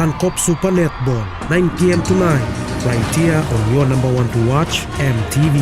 Suncop Super Netball, 9 p.m. tonight, right here on your number one to watch, MTV.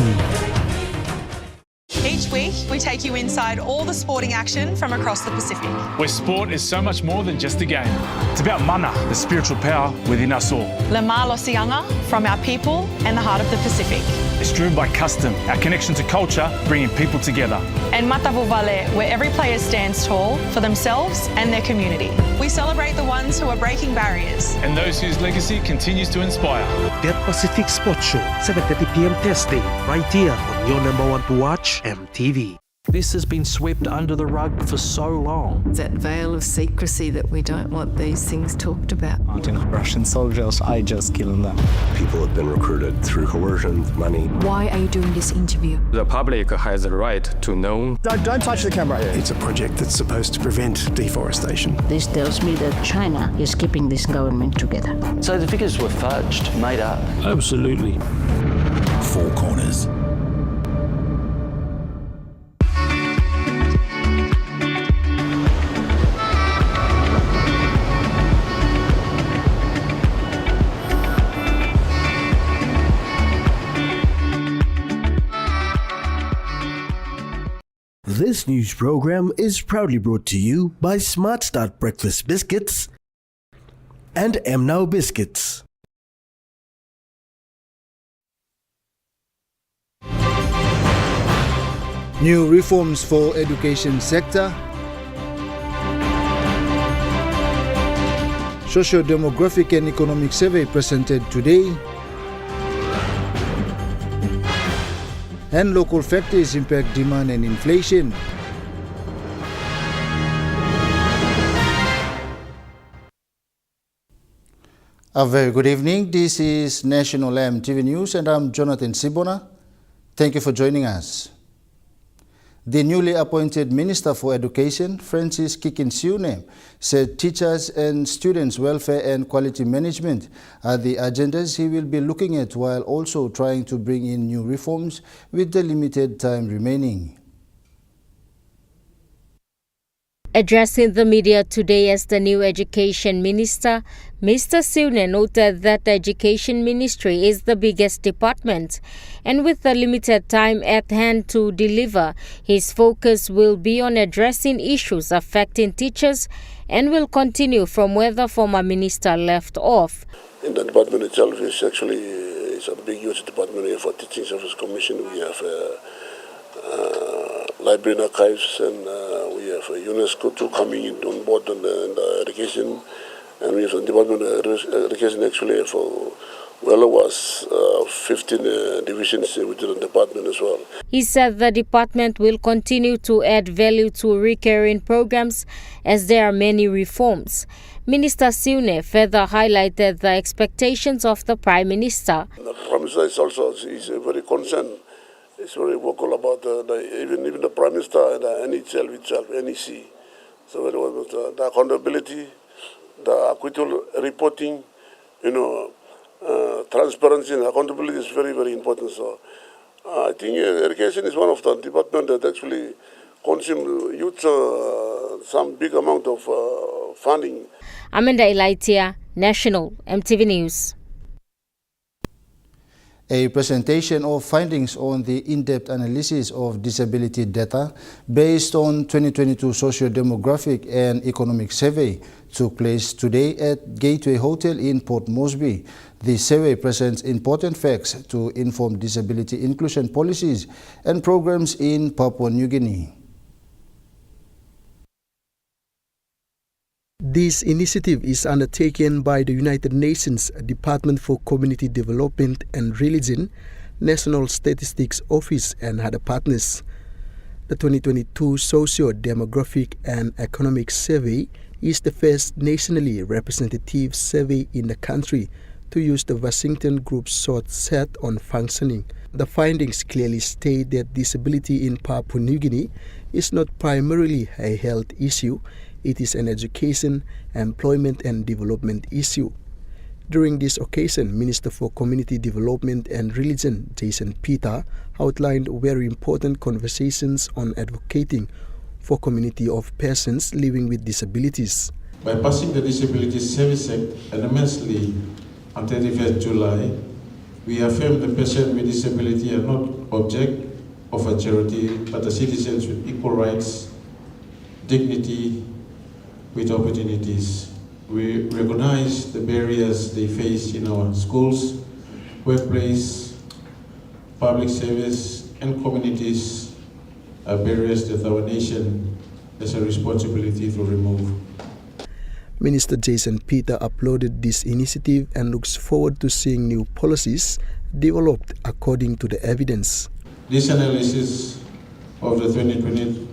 Each week, we take you inside all the sporting action from across the Pacific. Where sport is so much more than just a game. It's about mana, the spiritual power within us all. Le Malosianga, from our people and the heart of the Pacific. It's driven by custom, our connection to culture, bringing people together. And Matavuvale, where every player stands tall for themselves and their community. We celebrate the ones who are breaking barriers. And those whose legacy continues to inspire. Get Pacific Sports Show, 7:30 p.m. Thursday, right here on your number one to watch, MTV. This has been swept under the rug for so long. That veil of secrecy that we don't want these things talked about. Russian soldiers, I just killed them. People have been recruited through coercion, money. Why are you doing this interview? The public has the right to know. Don't touch the camera. It's a project that's supposed to prevent deforestation. This tells me that China is keeping this government together. So the figures were fudged, made up? Absolutely. Four Corners. This news program is proudly brought to you by Smart Start Breakfast Biscuits and Now Biscuits. New reforms for education sector. Socio-demographic and economic survey presented today. And local factors impact demand and inflation. A very good evening. This is National EMTV News and I'm Jonathan Sibona. Thank you for joining us. The newly appointed Minister for Education, Francis Kikinsiune, said teachers and students' welfare and quality management are the agendas he will be looking at while also trying to bring in new reforms with the limited time remaining. Addressing the media today as the new Education Minister, Mr. Siune noted that the Education Ministry is the biggest department, and with the limited time at hand to deliver, his focus will be on addressing issues affecting teachers and will continue from where the former minister left off. In the department itself is actually a big huge department. We have a Teaching Service Commission, we have library and archives, and we have UNESCO too coming in on board in the education, and we have the Department of Education actually for well over 15 divisions within the department as well. He said the department will continue to add value to recurring programs as there are many reforms. Minister Siune further highlighted the expectations of the Prime Minister. The Prime Minister is also very concerned. It's very vocal about even the Prime Minister and the NEC. So the accountability, the acquittal reporting, transparency and accountability is very, very important. So I think education is one of the departments that actually consume huge, some big amount of funding. Amanda Elaitia, National EMTV News. A presentation of findings on the in-depth analysis of disability data based on 2022 socio-demographic and economic survey took place today at Gateway Hotel in Port Moresby. The survey presents important facts to inform disability inclusion policies and programs in Papua New Guinea. This initiative is undertaken by the United Nations Department for Community Development and Religion, National Statistics Office and other partners. The 2022 Socio-Demographic and Economic Survey is the first nationally representative survey in the country to use the Washington Group's short set on functioning. The findings clearly state that disability in Papua New Guinea is not primarily a health issue. It is an education, employment and development issue. During this occasion, Minister for Community Development and Religion, Jason Peter, outlined very important conversations on advocating for community of persons living with disabilities. By passing the Disability Service Act anonymously on 31st July, we affirm the persons with disability are not object of a charity, but are citizens with equal rights, dignity, with opportunities. We recognize the barriers they face in our schools, workplace, public service, and communities are barriers that our nation has a responsibility to remove. Minister Jason Peter uploaded this initiative and looks forward to seeing new policies developed according to the evidence. This analysis of the 2022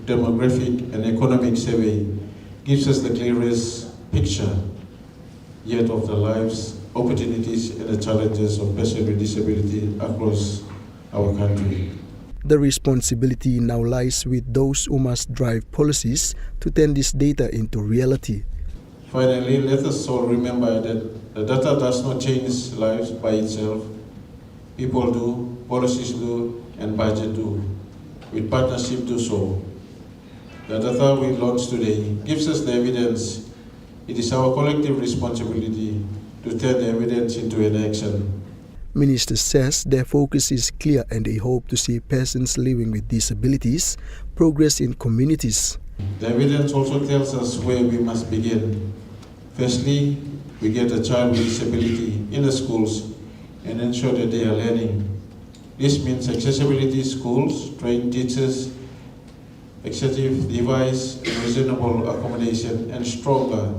demographic and economic survey gives us the clearest picture yet of the lives, opportunities, and the challenges of persons with disability across our country. The responsibility now lies with those who must drive policies to turn this data into reality. Finally, let us all remember that the data does not change lives by itself. People do, policies do, and budget do. With partnership do so. The data we launched today gives us the evidence. It is our collective responsibility to turn the evidence into an action. Minister says their focus is clear and they hope to see persons living with disabilities progress in communities. The evidence also tells us where we must begin. Firstly, we get a child with disability in the schools and ensure that they are learning. This means accessibility schools, trained teachers, accessible device, and reasonable accommodation, and stronger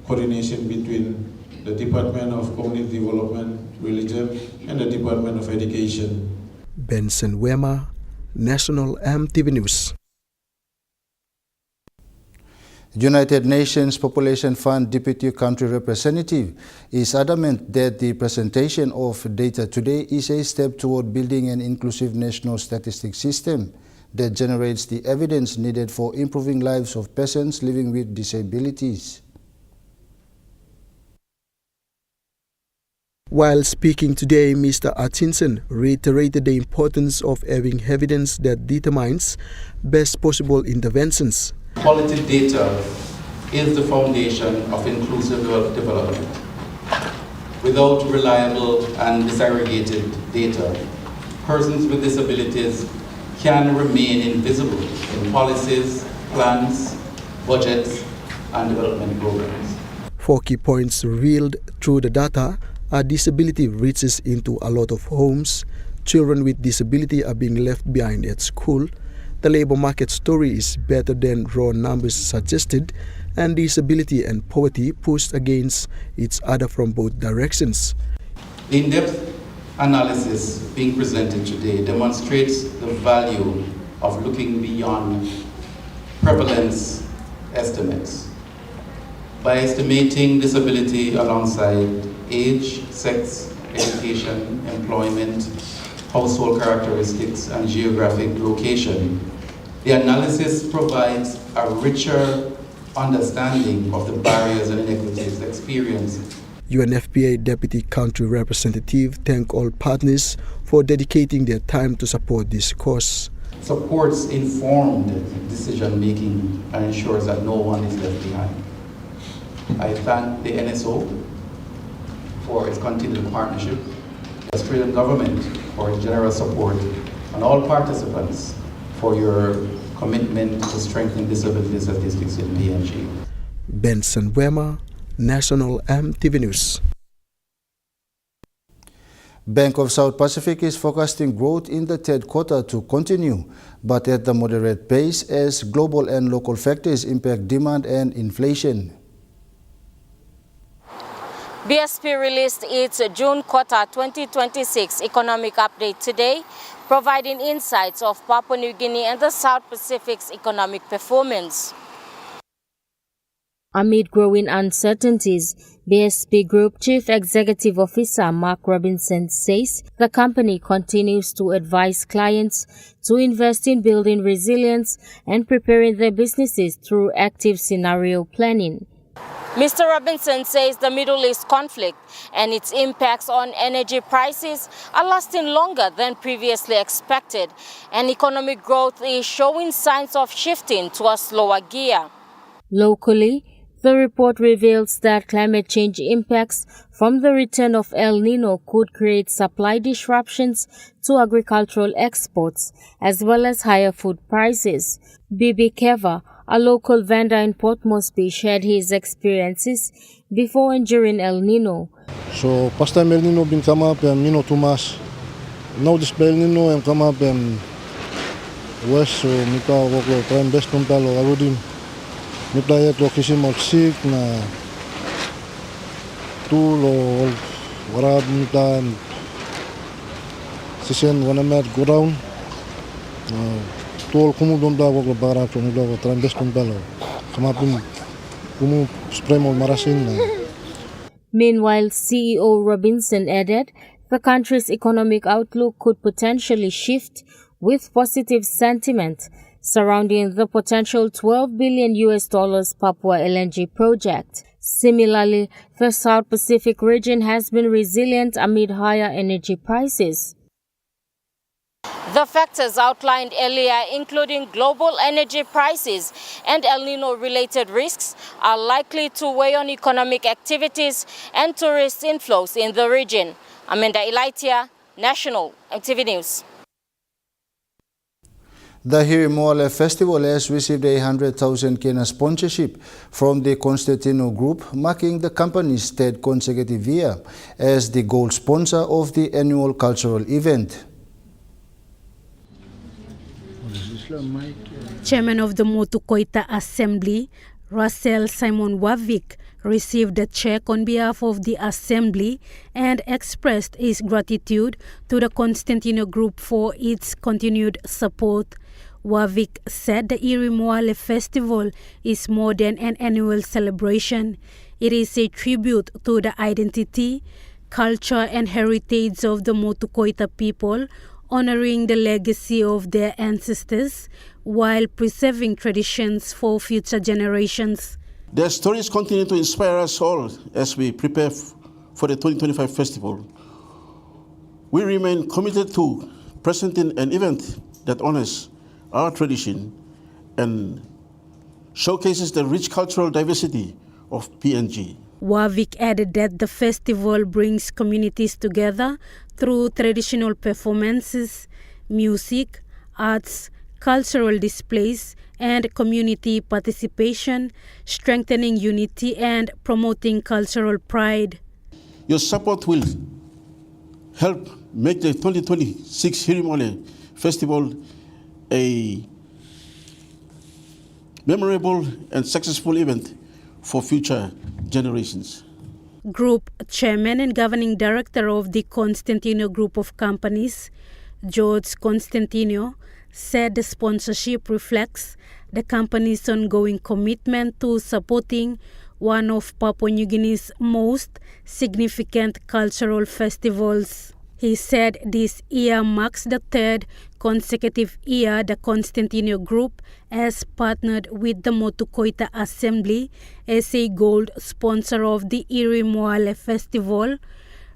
coordination between the Department of Community Development, Religion, and the Department of Education. Benson Wema, National EMTV News. United Nations Population Fund Deputy Country Representative is adamant that the presentation of data today is a step toward building an inclusive national statistics system that generates the evidence needed for improving lives of persons living with disabilities. While speaking today, Mr. Atkinson reiterated the importance of having evidence that determines best possible interventions. Quality data is the foundation of inclusive development. Without reliable and disaggregated data, persons with disabilities can remain invisible in policies, plans, budgets, and development programs. 4 key points revealed through the data are disability reaches into a lot of homes, children with disability are being left behind at school, the labor market story is better than raw numbers suggested, and disability and poverty pushed against each other from both directions. The in-depth analysis being presented today demonstrates the value of looking beyond prevalence estimates. By estimating disability alongside age, sex, education, employment, household characteristics, and geographic location, the analysis provides a richer understanding of the barriers and inequities experienced. UNFPA Deputy Country Representative thanked all partners for dedicating their time to support this cause. Supports informed decision-making and ensures that no one is left behind. I thank the NSO for its continued partnership, the Australian government for its generous support, and all participants for your commitment to strengthening disability statistics in PNG. Benson Wema, National EMTV News. Bank of South Pacific is forecasting growth in the third quarter to continue, but at a moderate pace as global and local factors impact demand and inflation. BSP released its June quarter 2026 economic update today, providing insights of Papua New Guinea and the South Pacific's economic performance. Amid growing uncertainties, BSP Group Chief Executive Officer Mark Robinson says the company continues to advise clients to invest in building resilience and preparing their businesses through active scenario planning. Mr. Robinson says the Middle East conflict and its impacts on energy prices are lasting longer than previously expected, and economic growth is showing signs of shifting to a slower gear. Locally, the report reveals that climate change impacts from the return of El Nino could create supply disruptions to agricultural exports, as well as higher food prices. Bibi Keva, a local vendor in Port Moresby, shared his experiences before and during El Nino. So, past time El Nino been come up and Nino too much. Now this El Nino and come up and west, so mita wako try best tuntalo aludim. Mita yet location of sick na tool or warab mita and sisen wana met go down. Tool kumu donda wako bara to mita wako try best tuntalo. Come up kumu spray mo marasin na. Meanwhile, CEO Robinson added the country's economic outlook could potentially shift with positive sentiment surrounding the potential $12 billion Papua LNG project. Similarly, the South Pacific region has been resilient amid higher energy prices. The factors outlined earlier, including global energy prices and El Nino-related risks, are likely to weigh on economic activities and tourist inflows in the region. Amanda Ilaitia, National EMTV News. The Hiri Moale Festival has received a 100,000 Kena sponsorship from the Constantino Group, marking the company's third consecutive year as the gold sponsor of the annual cultural event. Chairman of the Motukoita Assembly, Russell Simon Wavik, received a check on behalf of the Assembly and expressed his gratitude to the Constantino Group for its continued support. Wavik said the Hiri Moale Festival is more than an annual celebration. It is a tribute to the identity, culture and heritage of the Motukoita people, honoring the legacy of their ancestors while preserving traditions for future generations. Their stories continue to inspire us all as we prepare for the 2025 festival. We remain committed to presenting an event that honors our tradition and showcases the rich cultural diversity of PNG. Wavik added that the festival brings communities together through traditional performances, music, arts, cultural displays, and community participation, strengthening unity and promoting cultural pride. Your support will help make the 2026 Hiri Moale Festival a memorable and successful event for future generations. Group Chairman and Governing Director of the Constantino Group of Companies, George Constantino, said the sponsorship reflects the company's ongoing commitment to supporting one of Papua New Guinea's most significant cultural festivals. He said this year marks the third consecutive year the Constantino Group has partnered with the Motukoita Assembly as a gold sponsor of the Hiri Moale Festival,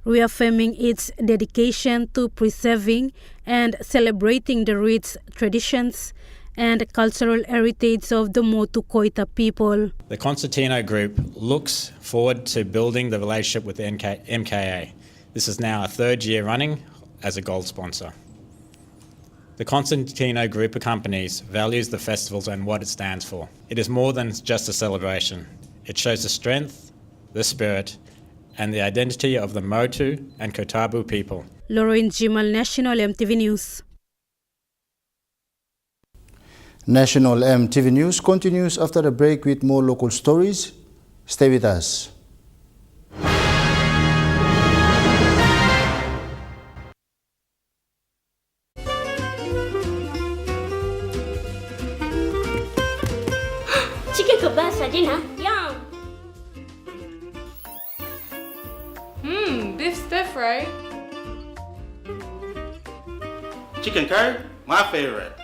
reaffirming its dedication to preserving and celebrating the rich traditions and cultural heritage of the Motukoita people. The Constantino Group looks forward to building the relationship with the MKA. This is now our third year running as a gold sponsor. The Constantino Group of Companies values the festivals and what it stands for. It is more than just a celebration. It shows the strength, the spirit, and the identity of the Motu and Kotabu people. Lauren Jimal, National EMTV News. National EMTV News continues after a break with more local stories. Stay with us. Chicken kebab for dinner. Yum. Beef stir fry. Chicken curry, my favorite.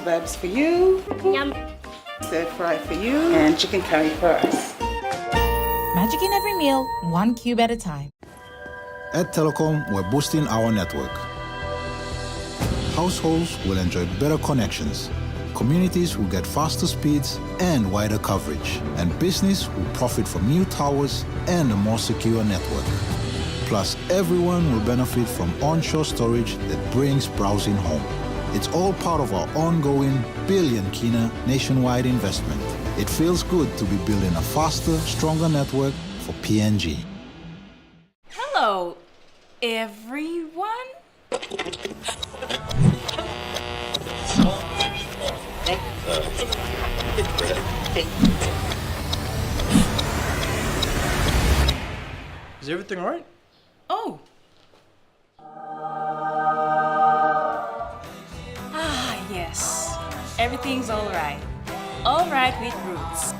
kebabs for you. Yum. Stir fry for you. And chicken curry for us. Magic in every meal, one cube at a time. At Telecom, we're boosting our network. Households will enjoy better connections. Communities will get faster speeds and wider coverage. And business will profit from new towers and a more secure network. Plus, everyone will benefit from onshore storage that brings browsing home. It's all part of our ongoing billion kina nationwide investment. It feels good to be building a faster, stronger network for PNG. Hello, everyone. Is everything all right? Oh. Yes. Everything's all right. All right with Roots.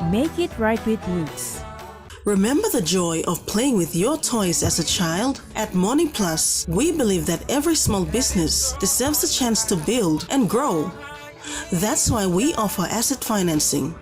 Make it right with Roots. Remember the joy of playing with your toys as a child? At Morning Plus, we believe that every small business deserves a chance to build and grow. That's why we offer asset financing.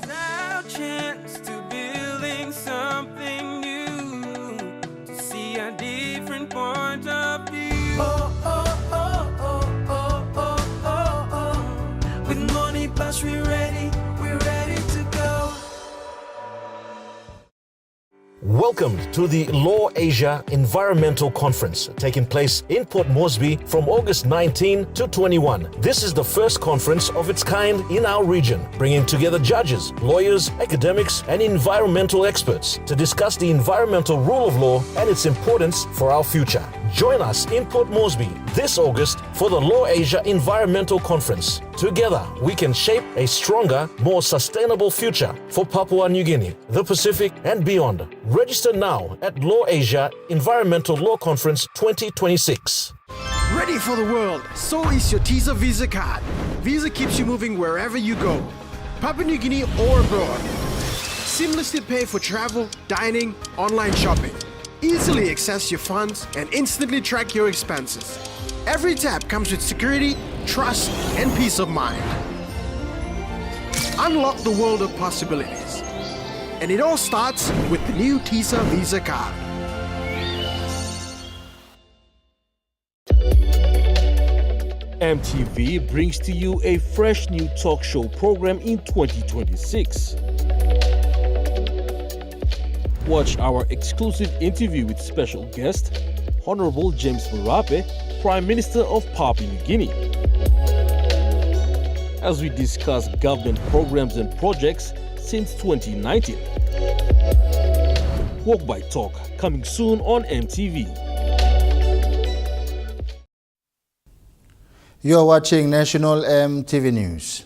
Welcome to the Law Asia Environmental Conference, taking place in Port Moresby from August 19 to 21. This is the first conference of its kind in our region, bringing together judges, lawyers, academics, and environmental experts to discuss the environmental rule of law and its importance for our future. Join us in Port Moresby this August for the Law Asia Environmental Conference. Together, we can shape a stronger, more sustainable future for Papua New Guinea, the Pacific, and beyond. Register now at Law Asia Environmental Law Conference 2026. Ready for the world, so is your TISA Visa card. Visa keeps you moving wherever you go, Papua New Guinea or abroad. Seamlessly pay for travel, dining, online shopping. Easily access your funds and instantly track your expenses. Every tap comes with security, trust, and peace of mind. Unlock the world of possibilities. And it all starts with the new TISA Visa card. EMTV brings to you a fresh new talk show program in 2026. Watch our exclusive interview with special guest, Honorable James Marape, Prime Minister of Papua New Guinea, as we discuss government programs and projects since 2019. Walk by Talk, coming soon on EMTV. You are watching National EMTV News.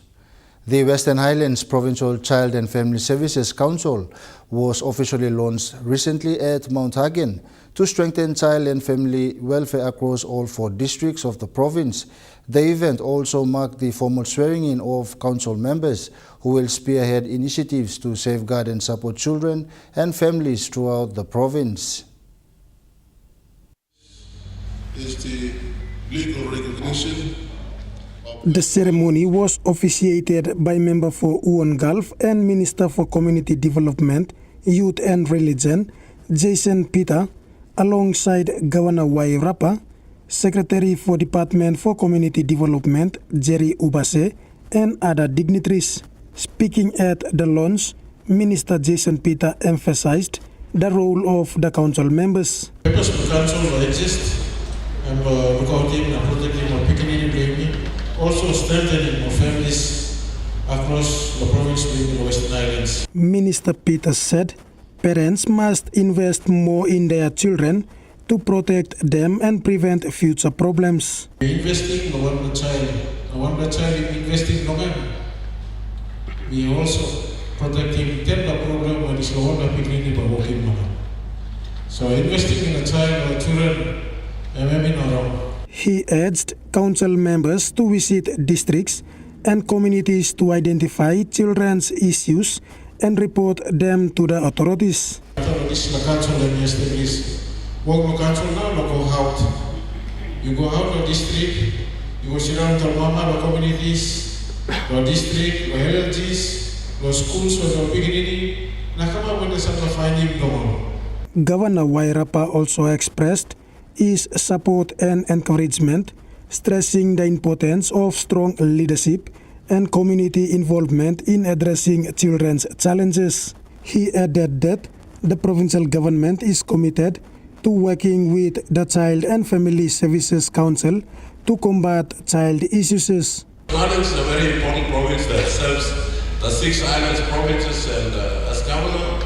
The Western Highlands Provincial Child and Family Services Council was officially launched recently at Mount Hagen to strengthen child and family welfare across all 4 districts of the province. The event also marked the formal swearing-in of council members who will spearhead initiatives to safeguard and support children and families throughout the province. Is the legal recognition. The ceremony was officiated by Member for Uon Gulf and Minister for Community Development, Youth and Religion, Jason Peter, alongside Governor Wairapa, Secretary for Department for Community Development, Jerry Ubase, and other dignitaries. Speaking at the launch, Minister Jason Peter emphasized the role of the council members. Purpose of the council exist and protecting our picking also strengthening our families across the province within the Western Highlands. Minister Peter said parents must invest more in their children to protect them and prevent future problems. Investing in one child investing in we also protecting the program when it's no one picking by working. So investing in a child or children, maybe not wrong. He urged council members to visit districts and communities to identify children's issues and report them to the authorities. You go out of district, you Because mama communities, the district, the villages, the schools, the beginning, nakama wanda sa finding domo. Governor Wairapa also expressed his support and encouragement, stressing the importance of strong leadership and community involvement in addressing children's challenges. He added that the provincial government is committed to working with the Child and Family Services Council to combat child issues. Islands is a very important province that serves the 6 islands provinces, and as governor,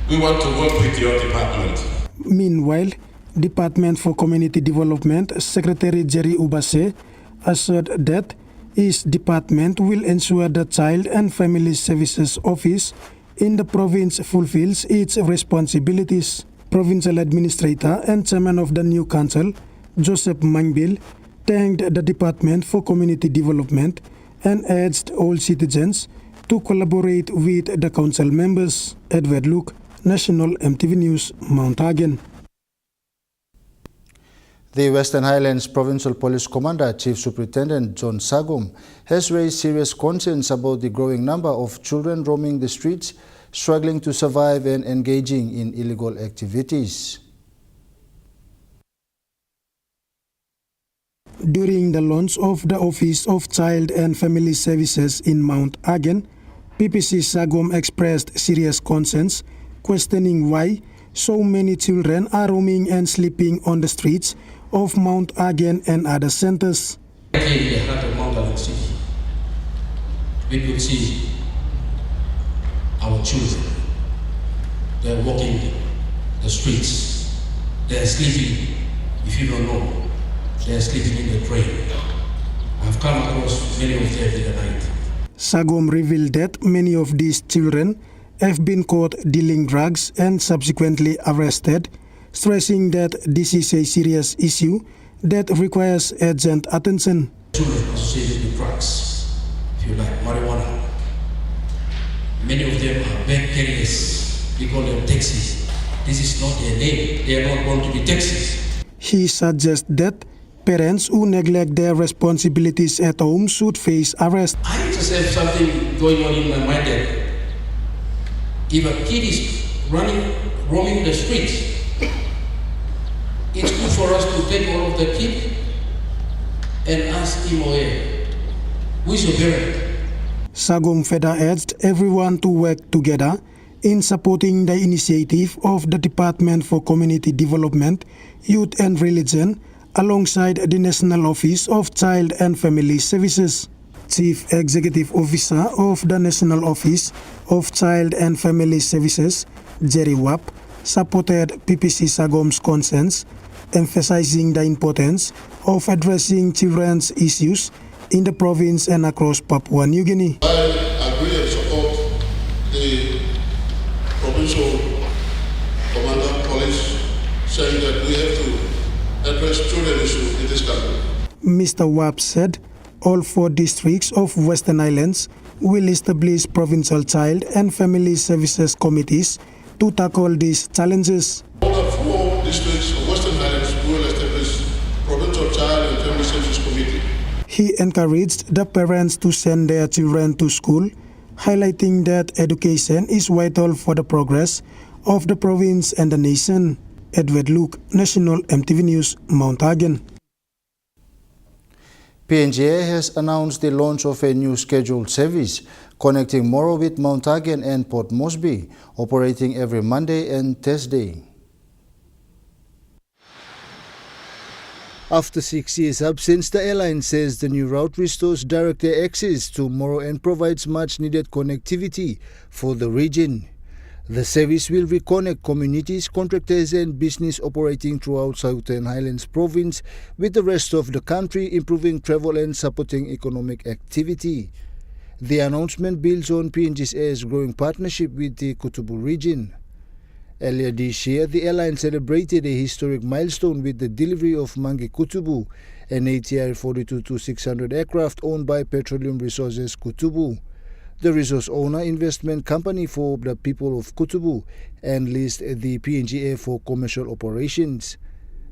we want to work with your department. Meanwhile, Department for Community Development Secretary Jerry Ubase assured that his department will ensure the Child and Family Services Office in the province fulfills its responsibilities. Provincial Administrator and Chairman of the new council, Joseph Mangbil, thanked the Department for Community Development and urged all citizens to collaborate with the council members. Edward Luke, National EMTV News, Mount Hagen. The Western Highlands Provincial Police Commander, Chief Superintendent John Sagom, has raised serious concerns about the growing number of children roaming the streets, struggling to survive and engaging in illegal activities. During the launch of the Office of Child and Family Services in Mount Hagen, PPC Sagom expressed serious concerns, questioning why so many children are roaming and sleeping on the streets of Mount Hagen and other centers. In the heart of Mount Hagen City, we could see our children. They're walking the streets. They're sleeping, if you don't know, they're sleeping in the train. I've come across many of them in the night. Sagom revealed that many of these children have been caught dealing drugs and subsequently arrested, stressing that this is a serious issue that requires urgent attention. Children associated with drugs, if you like, marijuana. Many of them are bag carriers. We call them taxis. This is not their name. They are not going to be taxis. He suggests that parents who neglect their responsibilities at home should face arrest. I just have something going on in my mind that if a kid is roaming the streets, it's good for us to take all of the kid and ask him, who is your parent? Sagom further urged everyone to work together in supporting the initiative of the Department for Community Development, Youth and Religion, alongside the National Office of Child and Family Services. Chief Executive Officer of the National Office of Child and Family Services, Jerry Wapp, supported PPC Sagom's concerns, emphasizing the importance of addressing children's issues in the province and across Papua New Guinea. I agree and support the provincial commander police saying that we have to address children issues in this country. Mr. Wapp said all 4 districts of Western Islands will establish provincial child and family services committees to tackle these challenges. All the 4 districts of Western Islands will establish provincial child and family services committee. He encouraged the parents to send their children to school, highlighting that education is vital for the progress of the province and the nation. Edward Luke, National EMTV News, Mount Hagen. PNGA has announced the launch of a new scheduled service connecting Moro with Mount Hagen and Port Moresby, operating every Monday and Thursday. After 6 years' absence, the airline says the new route restores direct air access to Moro and provides much-needed connectivity for the region. The service will reconnect communities, contractors and business operating throughout Southern Highlands Province with the rest of the country, improving travel and supporting economic activity. The announcement builds on PNG's Air's growing partnership with the Kutubu region. Earlier this year, the airline celebrated a historic milestone with the delivery of Mangi Kutubu, an ATR 42-600 aircraft owned by Petroleum Resources Kutubu. The resource owner investment company for the people of Kutubu, and leased the PNG Air for commercial operations.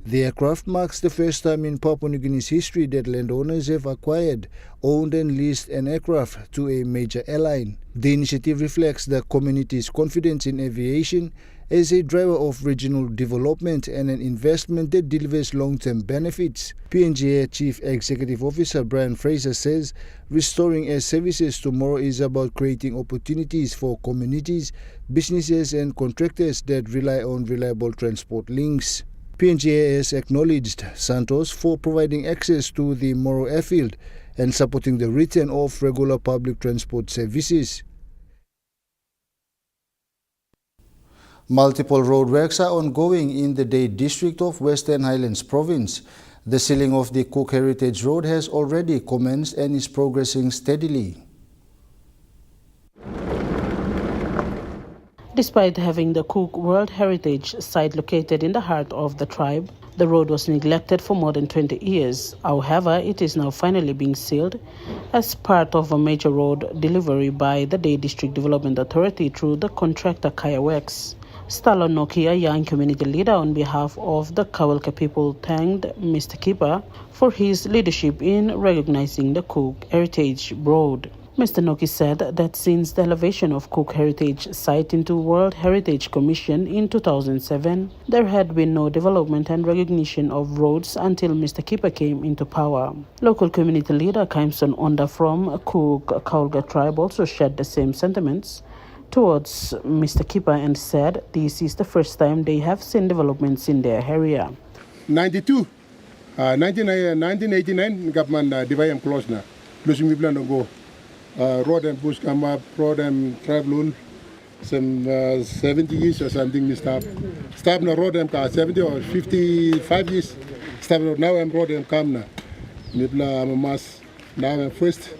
The aircraft marks the first time in Papua New Guinea's history that landowners have acquired, owned and leased an aircraft to a major airline. The initiative reflects the community's confidence in aviation as a driver of regional development and an investment that delivers long-term benefits. PNG Chief Executive Officer Brian Fraser says restoring air services tomorrow is about creating opportunities for communities, businesses and contractors that rely on reliable transport links. PNG has acknowledged Santos for providing access to the Moro airfield and supporting the return of regular public transport services. Multiple roadworks are ongoing in the Day District of Western Highlands Province. The sealing of the Cook Heritage Road has already commenced and is progressing steadily. Despite having the Cook World Heritage Site located in the heart of the tribe, the road was neglected for more than 20 years. However, it is now finally being sealed as part of a major road delivery by the Day District Development Authority through the contractor Kaya Works. Stalon Noki, a young community leader on behalf of the Kawalka people, thanked Mr. Kipa for his leadership in recognizing the Cook Heritage Road. Mr. Noki said that since the elevation of Cook Heritage Site into World Heritage Commission in 2007, there had been no development and recognition of roads until Mr. Kipa came into power. Local community leader Kaimson Onda from Cook Kaulga tribe also shared the same sentiments towards Mr. Kipa and said this is the first time they have seen developments in their area. 1989, government divide close na. Losing me plan to go. Road and bush come up, road and travel some 70 years or something. We stop na road and car 70 or 55 years. Stop now and road and come na. Me plan mass now and first.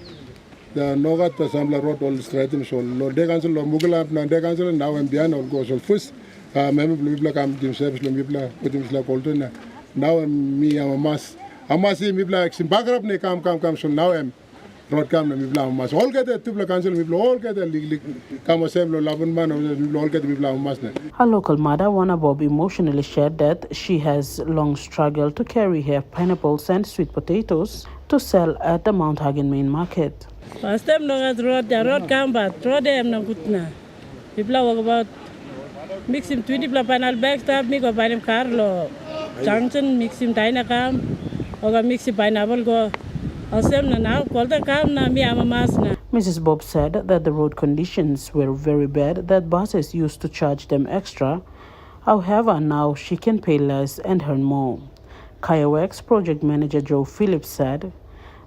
The Nogat Assembly road all straight so no de cancel no Mugala na de cancel now and beyond all go so first. Meme people come to service me people put him like Colton now and me am mass. Amasi me like sim background ne come so now am. Road come na mibla mas all get the people cancel mibla all get the come assembly labun man all get mibla mas na. Her local mother Wana Bob emotionally shared that she has long struggled to carry her pineapples and sweet potatoes to sell at the Mount Hagen main market. First time no the road come but road am na gutna. People walk about mix him 20 panel bags tab me go buy him Carlo junction mix him dina come or mix him pineapple go. Mrs. Bob said that the road conditions were very bad, that buses used to charge them extra. However, now she can pay less and earn more. Kaya Works project manager Joe Phillips said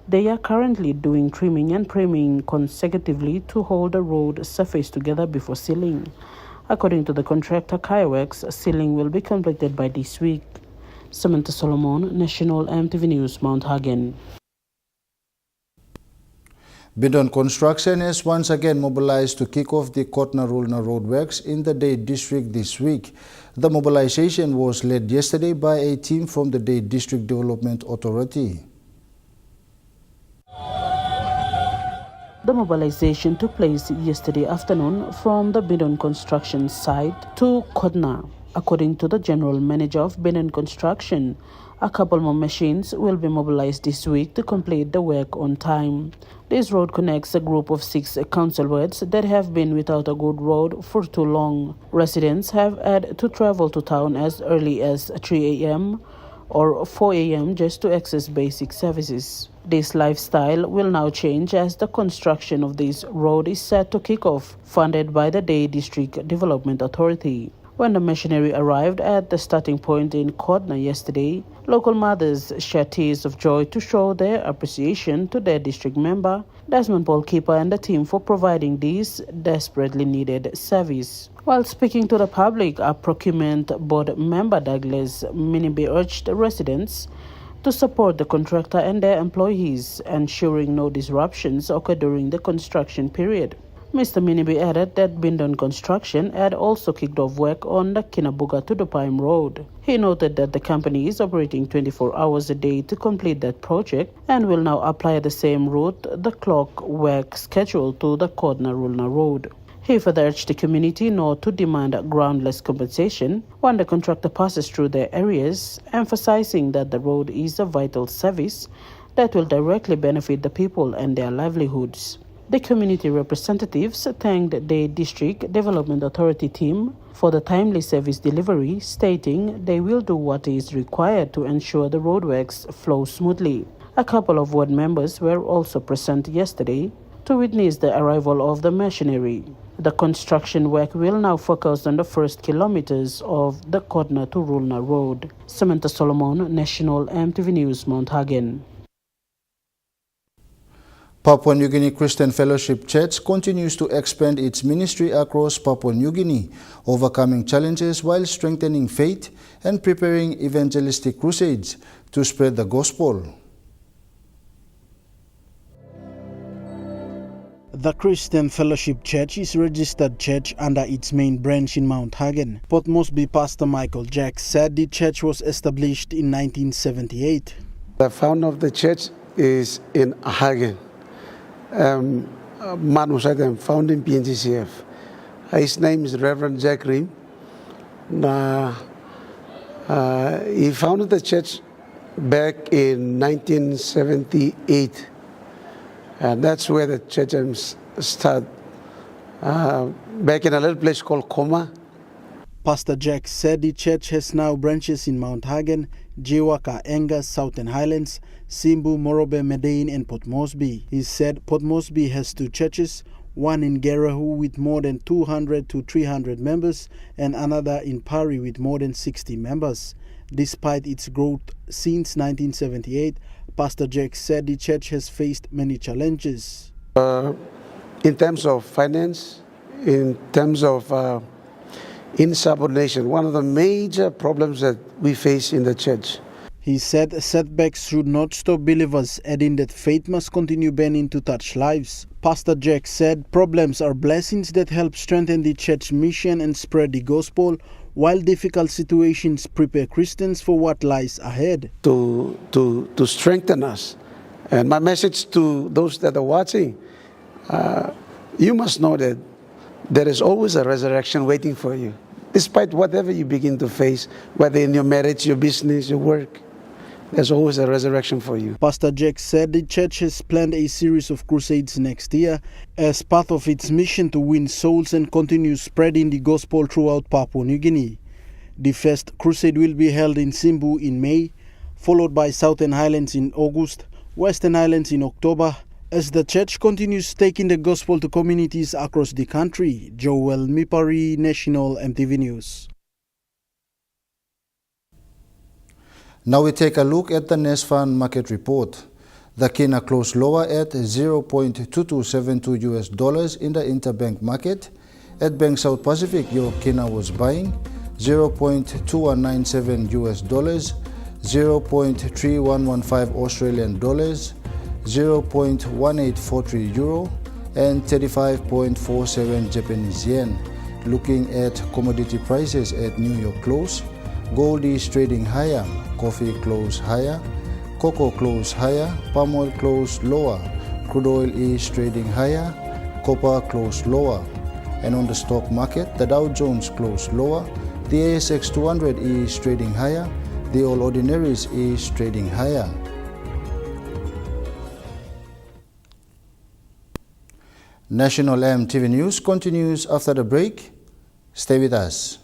they are currently doing trimming and priming consecutively to hold the road surface together before sealing. According to the contractor Kaya Works, sealing will be completed by this week. Samantha Solomon, National EMTV News, Mount Hagen. Bidon Construction has once again mobilized to kick off the Kotna-Rulna roadworks in the Day District this week. The mobilization was led yesterday by a team from the Day District Development Authority. The mobilization took place yesterday afternoon from the Bidon Construction site to Kotna. According to the General Manager of Bidon Construction, a couple more machines will be mobilized this week to complete the work on time. This road connects a group of 6 council wards that have been without a good road for too long. Residents have had to travel to town as early as 3 a.m. or 4 a.m. just to access basic services. This lifestyle will now change as the construction of this road is set to kick off, funded by the Day District Development Authority. When the machinery arrived at the starting point in Kotna yesterday, local mothers shared tears of joy to show their appreciation to their district member, Desmond Paul Keeper, and the team for providing this desperately needed service. While speaking to the public, a procurement board member Douglas Minibe urged residents to support the contractor and their employees, ensuring no disruptions occur during the construction period. Mr. Minibe added that Bidon Construction had also kicked off work on the Kinabuga to Dupaim Road. He noted that the company is operating 24 hours a day to complete that project and will now apply the same route, the clock work schedule, to the Kotna-Rulna Road. He further urged the community not to demand groundless compensation when the contractor passes through their areas, emphasizing that the road is a vital service that will directly benefit the people and their livelihoods. The community representatives thanked the District Development Authority team for the timely service delivery, stating they will do what is required to ensure the roadworks flow smoothly. A couple of ward members were also present yesterday to witness the arrival of the machinery. The construction work will now focus on the first kilometers of the Kodna to Rulna Road. Samantha Solomon, National EMTV News, Mount Hagen. Papua New Guinea Christian Fellowship Church continues to expand its ministry across Papua New Guinea, overcoming challenges while strengthening faith and preparing evangelistic crusades to spread the gospel. The Christian Fellowship Church is a registered church under its main branch in Mount Hagen. Port Moresby Pastor Michael Jack said the church was established in 1978. The founder of the church is in Hagen. Man who started founding PNGCF. His name is Reverend Jack Ream. He founded the church back in 1978. And that's where the church started, back in a little place called Koma. Pastor Jack said the church has now branches in Mount Hagen, Jiwaka, Engas, Southern Highlands, Simbu, Morobe, Medellin and Port Moresby. He said Port Moresby has two churches, one in Gerahu with more than 200 to 300 members and another in Pari with more than 60 members. Despite its growth since 1978, Pastor Jack said the church has faced many challenges. In terms of finance, in terms of insubordination, one of the major problems that we face in the church. He said setbacks should not stop believers, adding that faith must continue burning to touch lives. Pastor Jack said problems are blessings that help strengthen the church mission and spread the gospel, while difficult situations prepare Christians for what lies ahead. To strengthen us. And my message to those that are watching, you must know that there is always a resurrection waiting for you. Despite whatever you begin to face, whether in your marriage, your business, your work, there's always a resurrection for you. Pastor Jack said the church has planned a series of crusades next year as part of its mission to win souls and continue spreading the gospel throughout Papua New Guinea. The first crusade will be held in Simbu in May, followed by Southern Highlands in August, Western Highlands in October, as the church continues taking the gospel to communities across the country. Joel Mipari, National EMTV News. Now we take a look at the NESFAN market report. The kina closed lower at $0.2272 US in the interbank market. At Bank South Pacific, your kina was buying $0.2197 US, 0.3115 Australian dollars, 0.1843 euro, and 35.47 Japanese yen. Looking at commodity prices at New York close, gold is trading higher, coffee closed higher, cocoa closed higher, palm oil closed lower, crude oil is trading higher, copper closed lower. And on the stock market, the Dow Jones closed lower, the ASX 200 is trading higher, the All Ordinaries is trading higher. National EMTV News continues after the break. Stay with us.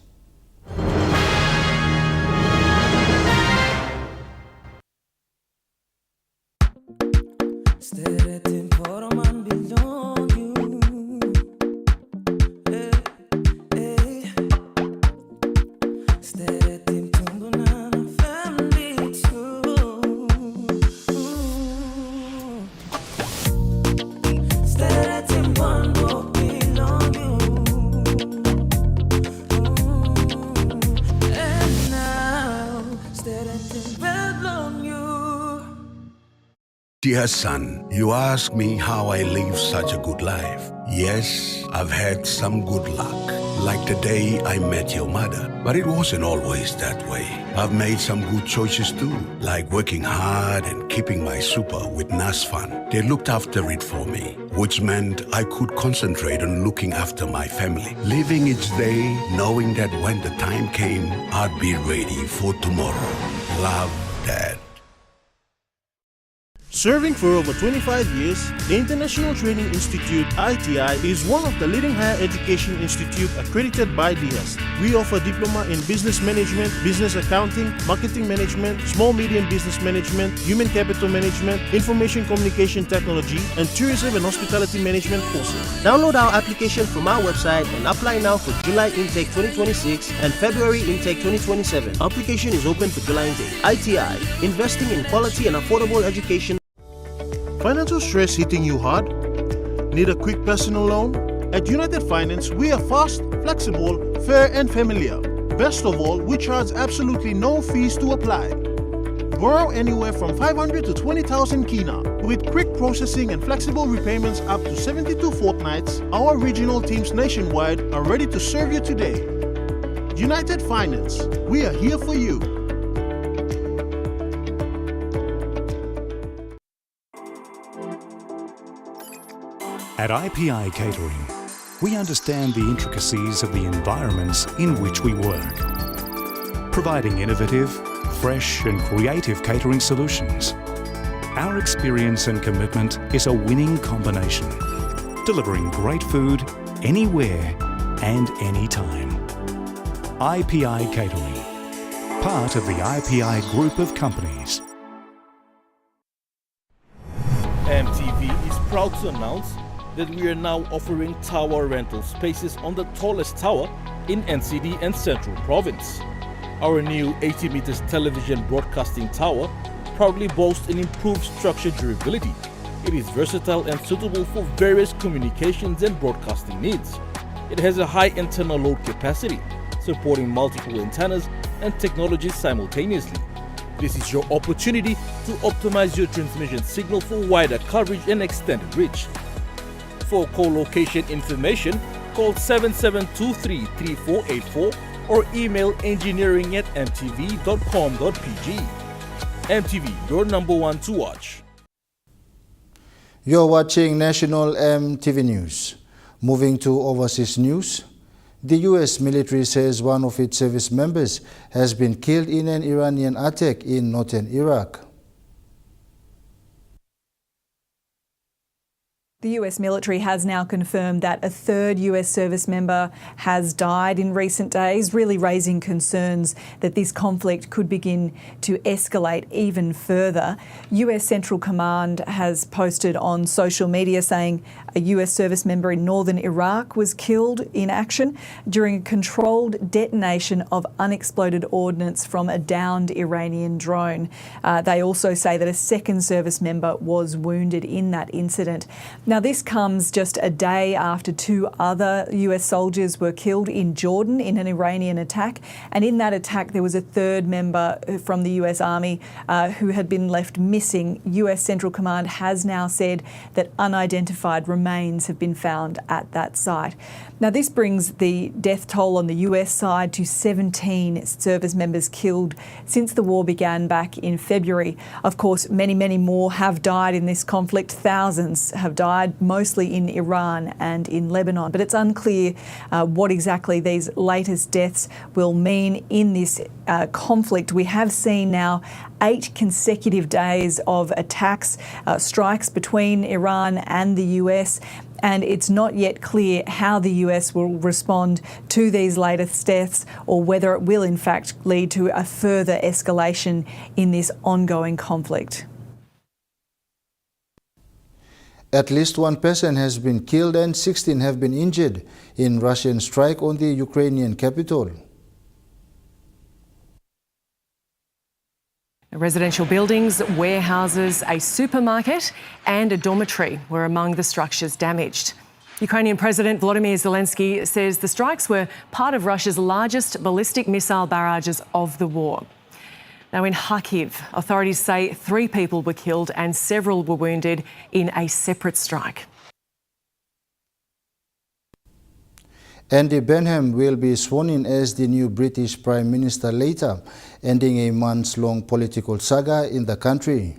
Dear son, you ask me how I live such a good life. Yes, I've had some good luck. like the day I met your mother. But it wasn't always that way. I've made some good choices too, like working hard and keeping my super with NASFAN. They looked after it for me, which meant I could concentrate on looking after my family. Living each day, knowing that when the time came, I'd be ready for tomorrow. Love, Dad. Serving for over 25 years, the International Training Institute ITI is one of the leading higher education institutes accredited by DHEST. We offer diploma in business management, business accounting, marketing management, small medium business management, human capital management, information communication technology, and tourism and hospitality management courses. Download our application from our website and apply now for July intake 2026 and February intake 2027. Application is open for July intake. ITI, investing in quality and affordable education. Financial stress hitting you hard? Need a quick personal loan? At United Finance, we are fast, flexible, fair and familiar. Best of all, we charge absolutely no fees to apply. Borrow anywhere from 500 to 20,000 kina. With quick processing and flexible repayments up to 72 fortnights, our regional teams nationwide are ready to serve you today. United Finance, we are here for you. At IPI Catering, we understand the intricacies of the environments in which we work, providing innovative, fresh and creative catering solutions. Our experience and commitment is a winning combination, delivering great food anywhere and anytime. IPI Catering, part of the IPI group of companies. EMTV is proud to announce that we are now offering tower rental spaces on the tallest tower in NCD and Central Province. Our new 80 meters television broadcasting tower proudly boasts an improved structure durability. It is versatile and suitable for various communications and broadcasting needs. It has a high internal load capacity, supporting multiple antennas and technologies simultaneously. This is your opportunity to optimize your transmission signal for wider coverage and extended reach. For co-location information, call 7723-3484 or email engineering@mtv.com.pg. MTV, your number one to watch. You're watching National EMTV News. Moving to overseas news, the U.S. military says one of its service members has been killed in an Iranian attack in northern Iraq. The US military has now confirmed that a third US service member has died in recent days, really raising concerns that this conflict could begin to escalate even further. US Central Command has posted on social media saying a US service member in northern Iraq was killed in action during a controlled detonation of unexploded ordnance from a downed Iranian drone. They also say that a second service member was wounded in that incident. Now, this comes just a day after two other US soldiers were killed in Jordan in an Iranian attack. And in that attack, there was a third member from the US Army who had been left missing. US Central Command has now said that unidentified remains have been found at that site. Now, this brings the death toll on the US side to 17 service members killed since the war began back in February. Of course, many, many more have died in this conflict. Thousands have died, mostly in Iran and in Lebanon. But it's unclear what exactly these latest deaths will mean in this conflict. We have seen now 8 consecutive days of attacks, strikes between Iran and the US. And it's not yet clear how the US will respond to these latest deaths or whether it will in fact lead to a further escalation in this ongoing conflict. At least one person has been killed and 16 have been injured in Russian strike on the Ukrainian capital. Residential buildings, warehouses, a supermarket and a dormitory were among the structures damaged. Ukrainian President Volodymyr Zelensky says the strikes were part of Russia's largest ballistic missile barrages of the war. Now, in Kharkiv, authorities say 3 people were killed and several were wounded in a separate strike. Andy Burnham will be sworn in as the new British Prime Minister later, ending a months-long political saga in the country.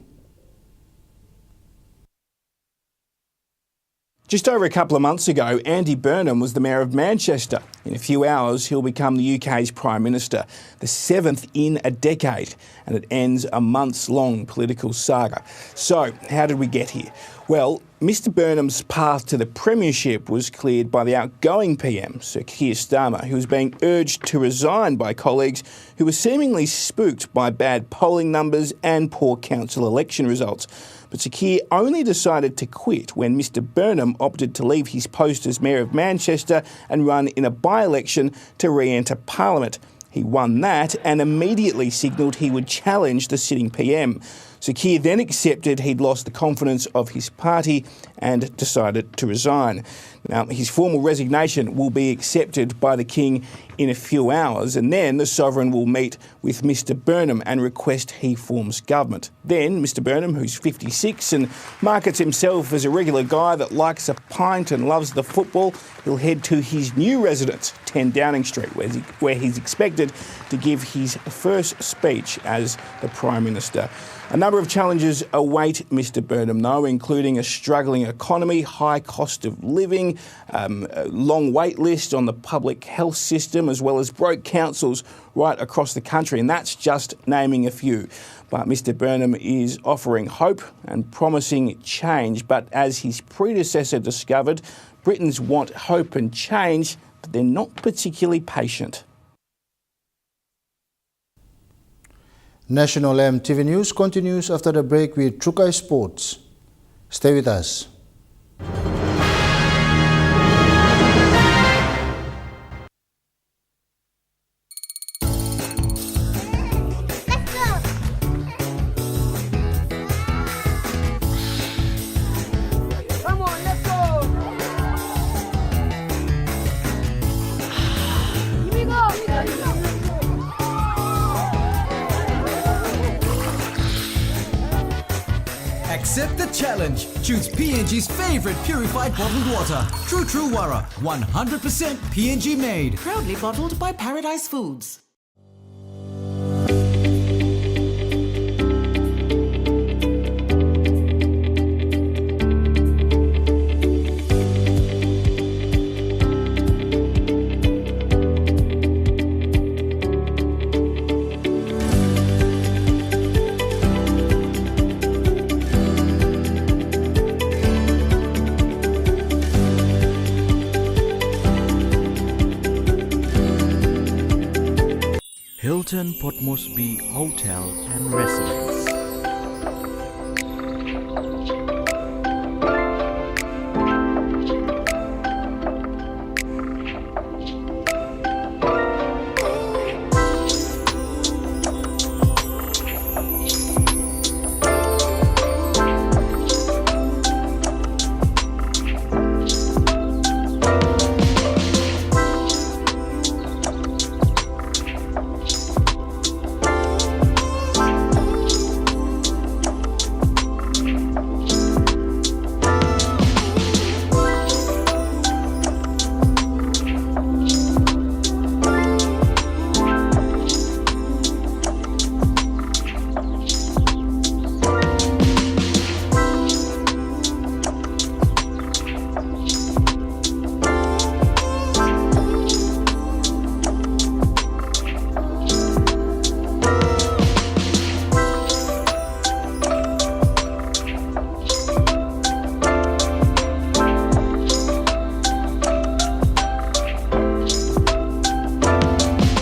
Just over a couple of months ago, Andy Burnham was the Mayor of Manchester. In a few hours, he'll become the UK's Prime Minister, the 7th in a decade, and it ends a months-long political saga. So, how did we get here? Well, Mr Burnham's path to the premiership was cleared by the outgoing PM, Sir Keir Starmer, who was being urged to resign by colleagues who were seemingly spooked by bad polling numbers and poor council election results. But Sir Keir only decided to quit when Mr Burnham opted to leave his post as Mayor of Manchester and run in a by-election to re-enter Parliament. He won that and immediately signalled he would challenge the sitting PM. Sir Keir then accepted he'd lost the confidence of his party and decided to resign. Now, his formal resignation will be accepted by the King in a few hours, and then the Sovereign will meet with Mr Burnham and request he forms government. Then Mr Burnham, who's 56 and markets himself as a regular guy that likes a pint and loves the football, he'll head to his new residence, 10 Downing Street, where he's expected to give his first speech as the Prime Minister. A number of challenges await Mr Burnham, though, including a struggling economy, high cost of living, a long wait list on the public health system, as well as broke councils right across the country, and that's just naming a few. But Mr Burnham is offering hope and promising change, but as his predecessor discovered, Britons want hope and change, but they're not particularly patient. National EMTV News continues after the break with Trukai Sports. Stay with us. Accept the challenge. Choose PNG's favorite purified bottled water. True Wara, 100% PNG made. Proudly bottled by Paradise Foods. Hilton Port Moresby Hotel and Residence.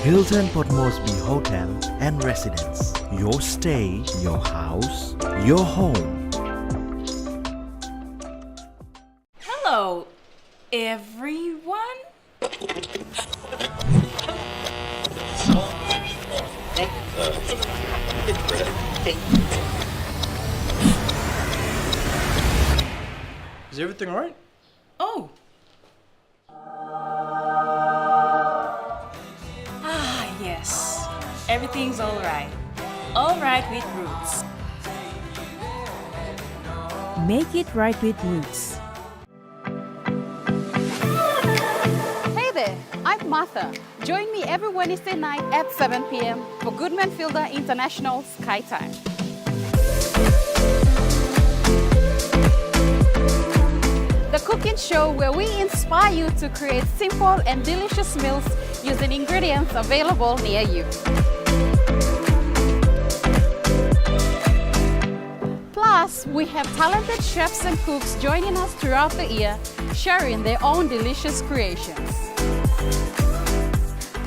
Hilton Port Moresby Hotel and Residence. Your stay, your house, your home. Hello, everyone. Is everything all right? Oh. Yes. Everything's all right. All right with Roots. Make it right with Roots. Hey there. Martha. Join me every Wednesday night at 7 p.m. for Goodman Fielder International Sky Time. The cooking show where we inspire you to create simple and delicious meals using ingredients available near you. Plus, we have talented chefs and cooks joining us throughout the year, sharing their own delicious creations.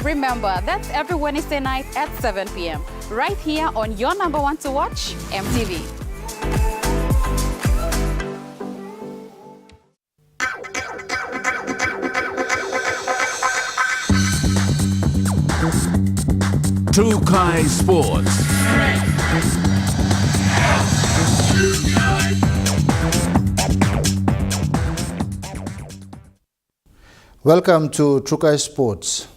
Remember, that's every Wednesday night at 7 p.m. right here on your number one to watch, MTV. Trukai Sports. Welcome to Trukai Sports.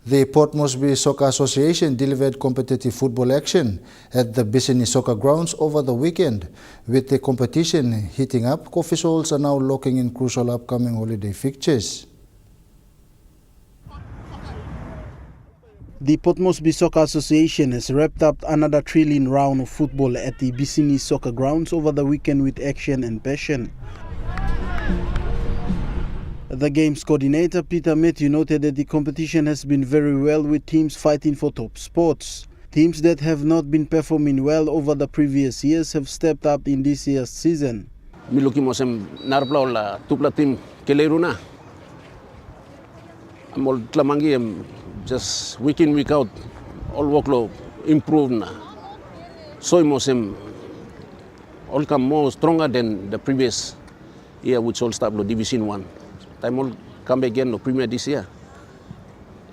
The Port Moresby Soccer Association delivered competitive football action at the Bissini Soccer Grounds over the weekend. With the competition heating up, officials are now locking in crucial upcoming holiday fixtures. The Port Moresby Soccer Association has wrapped up another thrilling round of football at the Bissini Soccer Grounds over the weekend with action and passion. The game's coordinator, Peter Matthew, noted that the competition has been very well with teams fighting for top spots. Teams that have not been performing well over the previous years have stepped up in this year's season. Miluki mosem narpla la tupla tim keleruna. Amol tlamangi just week in week out all workload improved na. So mosem all come more stronger than the previous year which all start Division 1. Time all come again no Premier this year.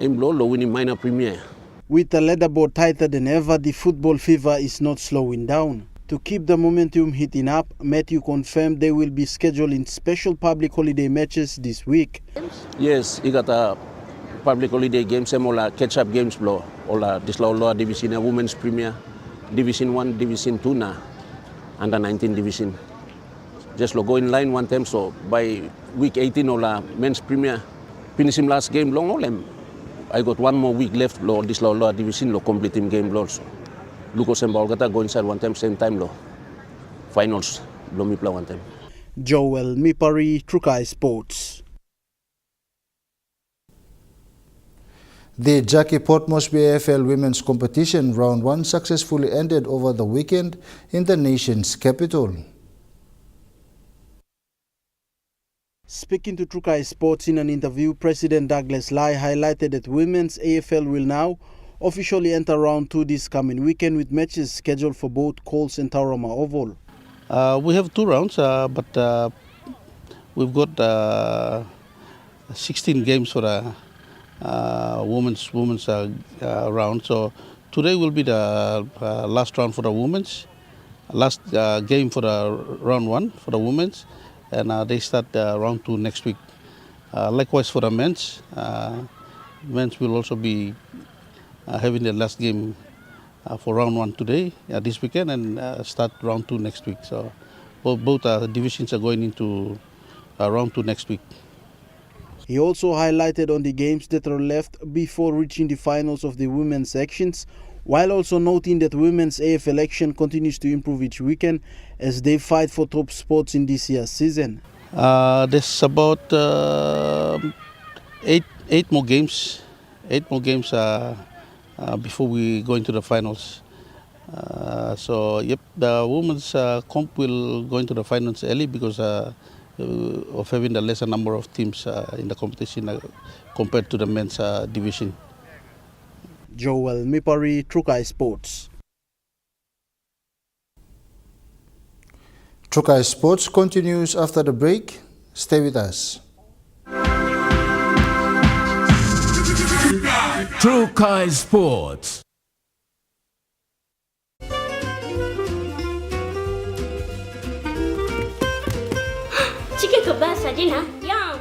Aim low winning minor Premier. With the leaderboard tighter than ever, the football fever is not slowing down. To keep the momentum heating up, Matthew confirmed they will be scheduling special public holiday matches this week. Yes, he got a public holiday games, all catch-up games, all this lower division, Women's Premier, Division 1, Division 2 na, under 19 division. Just go in line one time, so by week 18 all men's Premier, finish him last game long all them. I got one more week left, this lower division, complete him game also. Lucas and Balgata go inside one time, same time, finals, me play one time. Joel Mipari, Trukai Sports. The Jackie Port Moresby AFL Women's Competition Round 1 successfully ended over the weekend in the nation's capital. Speaking to Trukai Sports in an interview, President Douglas Lai highlighted that women's AFL will now officially enter round 2 this coming weekend with matches scheduled for both Coles and Tauranga Oval. We have 2 rounds, but we've got 16 games for the women's round. So today will be the last round for the women's, last game for the round 1 for the women's. And they start round 2 next week. Likewise for the men's. Men's will also be having the last game for round 1 today, this weekend, and start round 2 next week. So both divisions are going into round 2 next week. He also highlighted on the games that are left before reaching the finals of the women's sections, while also noting that women's AFL action continues to improve each weekend as they fight for top spots in this year's season. There's about 8 more games. 8 more games before we go into the finals. So yep, the women's comp will go into the finals early because of having the lesser number of teams in the competition compared to the men's division. Joel Mipari, Trukai Sports. Trukai Sports continues after the break. Stay with us. Trukai Sports. Chicken kebab saja, Yum.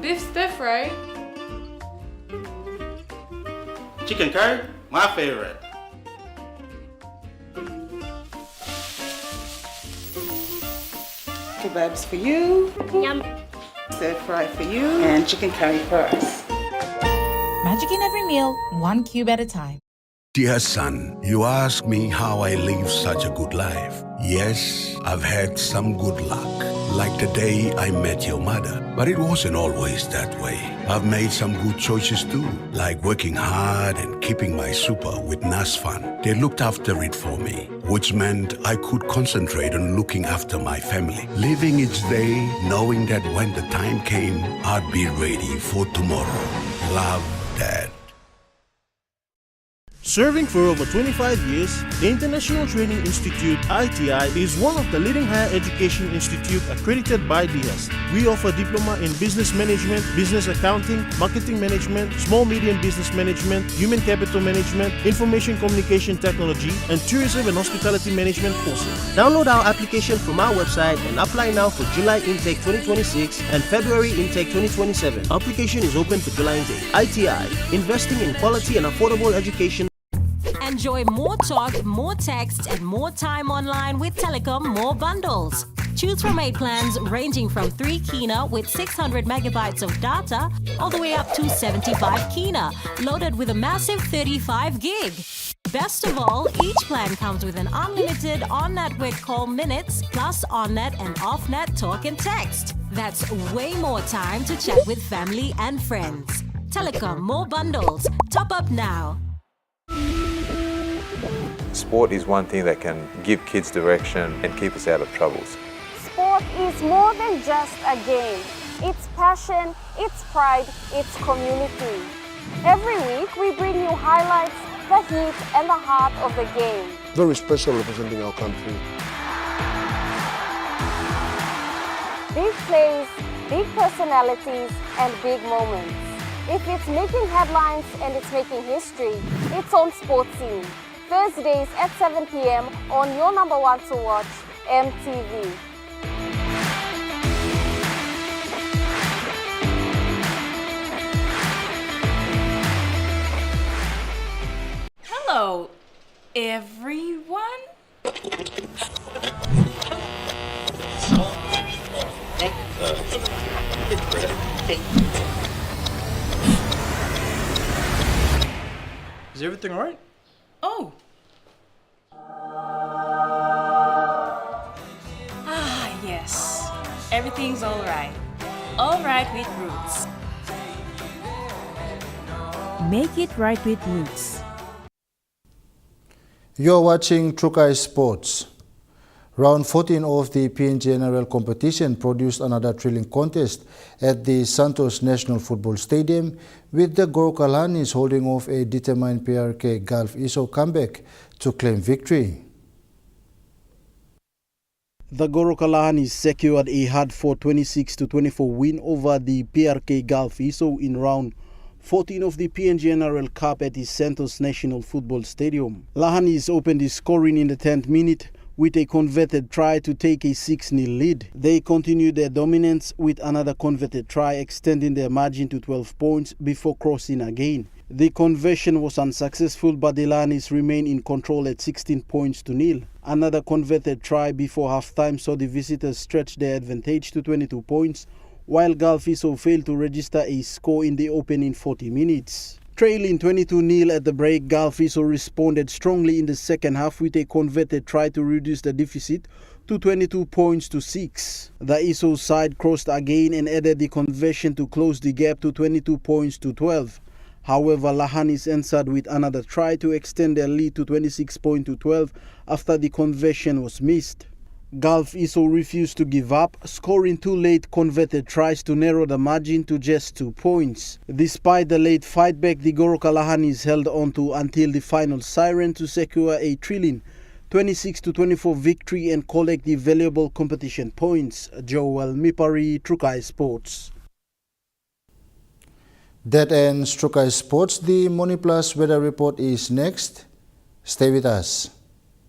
Beef stir fry. Chicken curry, my favorite. Kebabs for you. Yum. stir fry for you and chicken curry for us. Magic in every meal, 1 cube at a time. Dear son, you ask me how I live such a good life. Yes, I've had some good luck, like the day I met your mother. But it wasn't always that way. I've made some good choices too, like working hard and keeping my super with NASFAN. They looked after it for me, which meant I could concentrate on looking after my family. Living each day, knowing that when the time came, I'd be ready for tomorrow. Love, Dad. Serving for over 25 years, the International Training Institute (ITI) is one of the leading higher education institutes accredited by DIAS. We offer diploma in business management, business accounting, marketing management, small medium business management, human capital management, information communication technology, and tourism and hospitality management courses. Download our application from our website and apply now for July intake 2026 and February intake 2027. Application is open for July intake. ITI, investing in quality and affordable education. Enjoy more talk, more text, and more time online with Telecom More Bundles. Choose from 8 plans ranging from 3 kina with 600 megabytes of data all the way up to 75 kina, loaded with a massive 35 gig. Best of all, each plan comes with an unlimited on-network call minutes plus on-net and off-net talk and text. That's way more time to chat with family and friends. Telecom More Bundles. Top up now. Sport is one thing that can give kids direction and keep us out of troubles. Sport is more than just a game. It's passion, it's pride, it's community. Every week we bring you highlights, the heat and the heart of the game. Very special representing our country. Big plays, big personalities and big moments. If it's making headlines and it's making history, it's on Sports Scene. Thursdays at 7 p.m. on your number one to watch, EMTV. Hello, everyone. Is everything alright? Oh. Yes. Everything's alright. Alright with Roots. Make it right with Roots. You're watching Trukai Sports. Round 14 of the PNG NRL competition produced another thrilling contest at the Santos National Football Stadium, with the Gorokalanis holding off a determined PRK Gulf ISO comeback to claim victory. The Gorokalanis secured a hard-fought 26-24 win over the PRK Gulf ISO in round 14 of the PNG NRL Cup at the Santos National Football Stadium. Lahanis opened the scoring in the 10th minute with a converted try to take a 6-0 lead. They continued their dominance with another converted try, extending their margin to 12 points before crossing again. The conversion was unsuccessful, but the Lahanis remained in control at 16 points to 0. Another converted try before halftime saw the visitors stretch their advantage to 22 points, while Gulf ISO failed to register a score in the opening 40 minutes. Trailing 22-0 at the break, Gulf ISO responded strongly in the second half with a converted try to reduce the deficit to 22 points to 6. The ISO side crossed again and added the conversion to close the gap to 22 points to 12. However, Lahanis answered with another try to extend their lead to 26 points to 12 after the conversion was missed. Gulf ISO refused to give up, scoring 2 late converted tries to narrow the margin to just 2 points. Despite the late fight back, the Gorokalanis held on to until the final siren to secure a thrilling 26-24 victory and collect the valuable competition points. Joel Mipari, Trukai Sports. That ends Trukai Sports. The Money Plus weather report is next. Stay with us.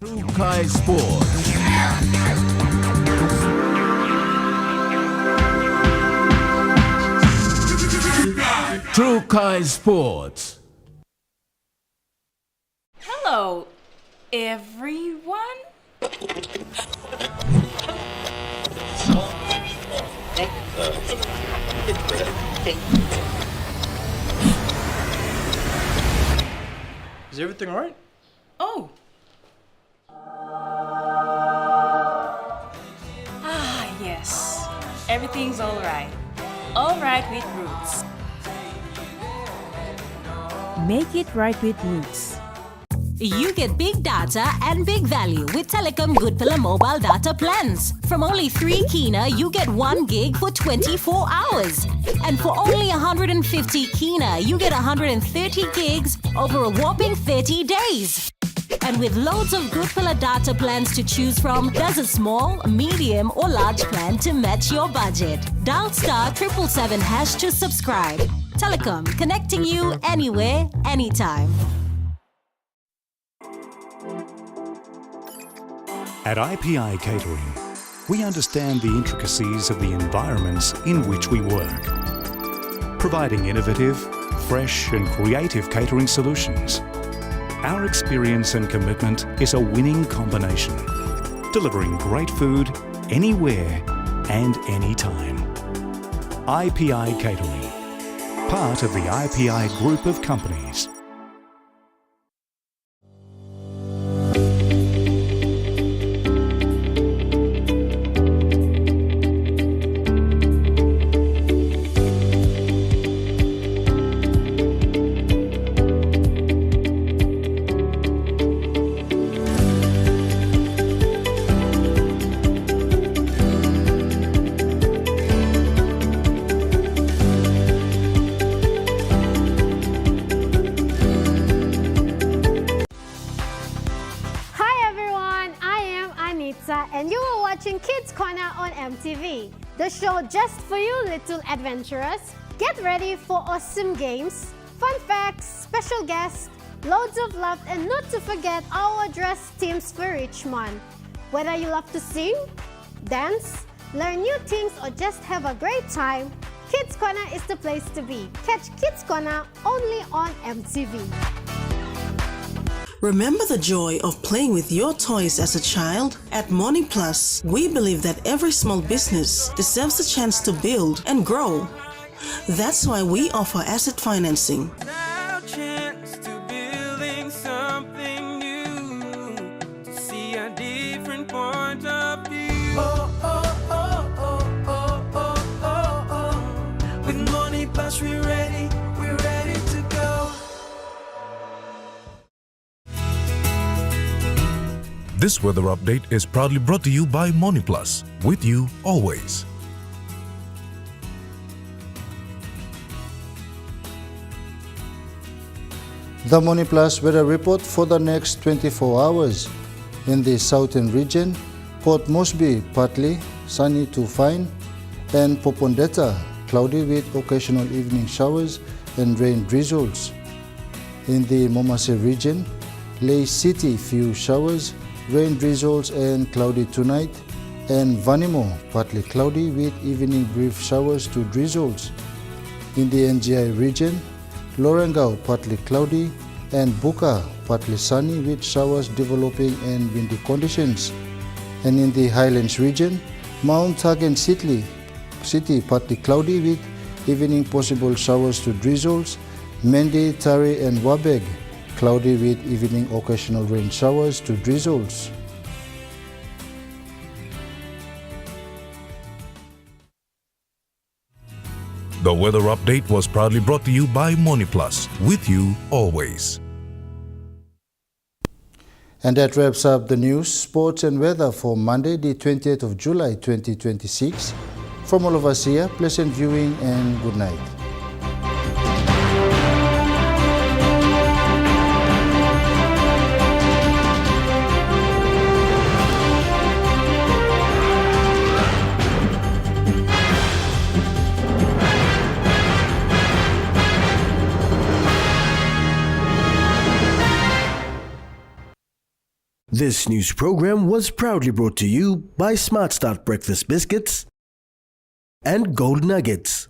Trukai Sports. Trukai Sports. Hello, everyone. Is everything alright? Oh. Ah, yes. Everything's alright. Alright with Roots. Make it right with Roots. You get big data and big value with Telecom Good Pillar mobile data plans. From only 3 kina, you get 1 gig for 24 hours. And for only 150 kina, you get 130 gigs over a whopping 30 days. And with loads of Good Pillar data plans to choose from, there's a small, medium or large plan to match your budget. Dial *777# to subscribe. Telecom, connecting you anywhere, anytime. At IPI Catering, we understand the intricacies of the environments in which we work, providing innovative, fresh and creative catering solutions. Our experience and commitment is a winning combination, delivering great food anywhere and anytime. IPI Catering, part of the IPI group of companies. And you are watching Kids Corner on EMTV, the show just for you little adventurers. Get ready for awesome games, fun facts, special guests, loads of love, and not to forget our dress teams for each month. Whether you love to sing, dance, learn new things, or just have a great time, Kids Corner is the place to be. Catch Kids Corner only on EMTV. Remember the joy of playing with your toys as a child? At Money Plus, we believe that every small business deserves a chance to build and grow. That's why we offer asset financing. With Money Plus, we're ready to go. This weather update is proudly brought to you by Money Plus, with you always. The Money Plus weather report for the next 24 hours. In the southern region, Port Moresby partly sunny to fine, and Popondetta cloudy with occasional evening showers and rain drizzles. In the Momase region, Lae City few showers, rain drizzles and cloudy tonight, and Vanimo partly cloudy with evening brief showers to drizzles. In the NGI region, Lorengau partly cloudy and Buka partly sunny with showers developing and windy conditions. And in the Highlands region, Mount Hagen City partly cloudy with evening possible showers to drizzles. Mendi, Tari and Wabeg cloudy with evening occasional rain showers to drizzles. The weather update was proudly brought to you by Money Plus, with you always. And that wraps up the news, sports and weather for Monday, the 20th of July 2026. From all of us here, pleasant viewing and good night. This news program was proudly brought to you by Smart Start Breakfast Biscuits and Gold Nuggets.